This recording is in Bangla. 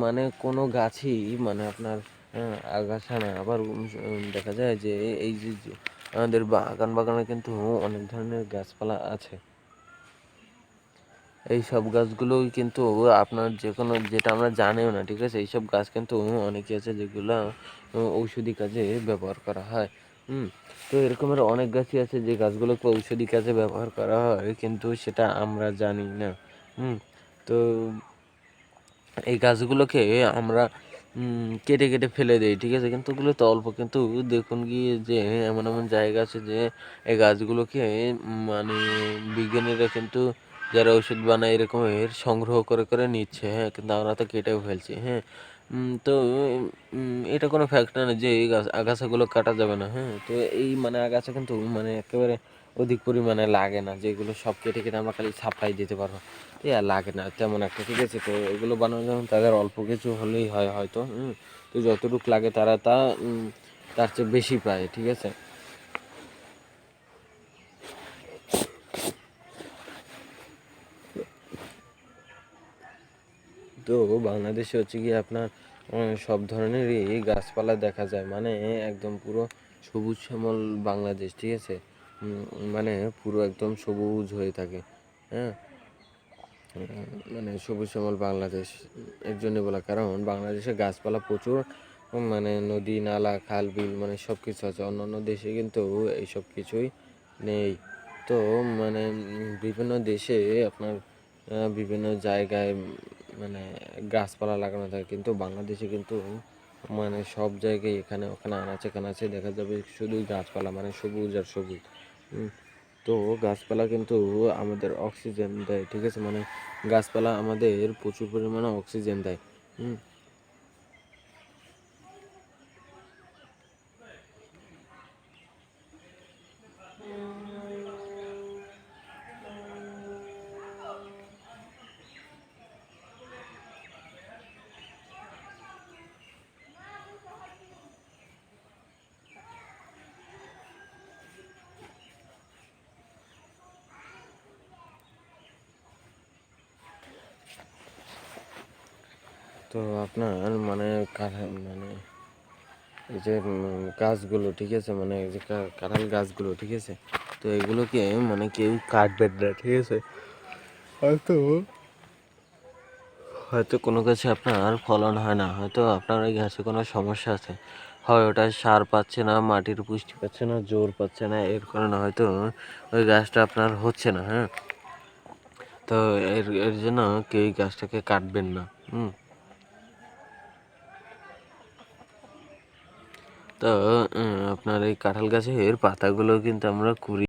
মানে কোনো গাছই মানে আপনার আগাছা না। আবার দেখা যায় যে এই যে আমাদের বাগানে কিন্তু অনেক ধরনের গাছপালা আছে। এই সব গাছগুলোই কিন্তু আপনার যেকোনো যেটা আমরা জানিও না, ঠিক আছে? এইসব গাছ কিন্তু অনেকই আছে যেগুলা ঔষধি কাজে ব্যবহার করা হয়। তো এরকমের অনেক গাছই আছে যে গাছগুলোকে ঔষধি কাজে ব্যবহার করা হয় কিন্তু সেটা আমরা জানি না। তো এই গাছগুলোকে আমরা কেটে কেটে ফেলে দেই, ঠিক আছে? কিন্তু ওগুলো তো অল্প, কিন্তু দেখুন গিয়ে যে এমন এমন জায়গা আছে যে এই গাছগুলোকে মানে বিজ্ঞানীরা কিন্তু যারা ওষুধ বানায় এরকমের সংগ্রহ করে করে নিচ্ছে, হ্যাঁ? কিন্তু আমরা তো কেটেও ফেলছি, হ্যাঁ? তো এটা কোনো ফ্যাক্ট না যে এই আগাছাগুলো কাটা যাবে না, হ্যাঁ? তো এই মানে আগাছা কিন্তু মানে একেবারে অধিক পরিমাণে লাগে না, যেগুলো সব কেটে কেটে আমরা খালি ছাপড়াই দিতে পারবো। আর লাগে না তেমন একটা, ঠিক আছে? তো এগুলো বানানোর জন্য তাদের অল্প কিছু হলেই হয় হয়তো, তো যতটুকু লাগে তারা তার চেয়ে বেশি পায়, ঠিক আছে? তো বাংলাদেশে হচ্ছে গিয়ে আপনার সব ধরনেরই গাছপালা দেখা যায়, মানে একদম পুরো সবুজ শ্যামল বাংলাদেশ, ঠিক আছে? মানে পুরো একদম সবুজ হয়ে থাকে, হ্যাঁ? মানে সবুজ শ্যামল বাংলাদেশ এর জন্য বলা, কারণ বাংলাদেশে গাছপালা প্রচুর, মানে নদী নালা খাল বিল মানে সব কিছু আছে। অন্যান্য দেশে কিন্তু এইসব কিছুই নেই। তো মানে বিভিন্ন দেশে আপনার বিভিন্ন জায়গায় মানে গাছপালা লাগানো থাকে, কিন্তু বাংলাদেশে কিন্তু মানে সব জায়গায় এখানে ওখানে আনাচে কানাচে দেখা যাবে শুধুই গাছপালা, মানে সবুজ আর সবুজ। তো গাছপালা কিন্তু আমাদের অক্সিজেন দেয়, ঠিক আছে? মানে গাছপালা আমাদের প্রচুর পরিমাণে অক্সিজেন দেয়। হুম তো আপনার মানে মানে এই যে গাছগুলো, ঠিক আছে? মানে এই যে কাঁঠাল গাছগুলো, ঠিক আছে? তো এগুলোকে মানে কেউ কাটবেন না, ঠিক আছে? হয়তো হয়তো কোনো গাছে আপনার ফলন হয় না, হয়তো আপনার ওই গাছে কোনো সমস্যা আছে, হয় ওটা সার পাচ্ছে না, মাটির পুষ্টি পাচ্ছে না, জোর পাচ্ছে না, এর কারণে হয়তো ওই গাছটা আপনার হচ্ছে না, হ্যাঁ? তো এর এর জন্য কেউ গাছটাকে কাটবেন না। তো আপনার এই কাঁঠাল গাছের পাতাগুলো কিন্তু আমরা কুড়ি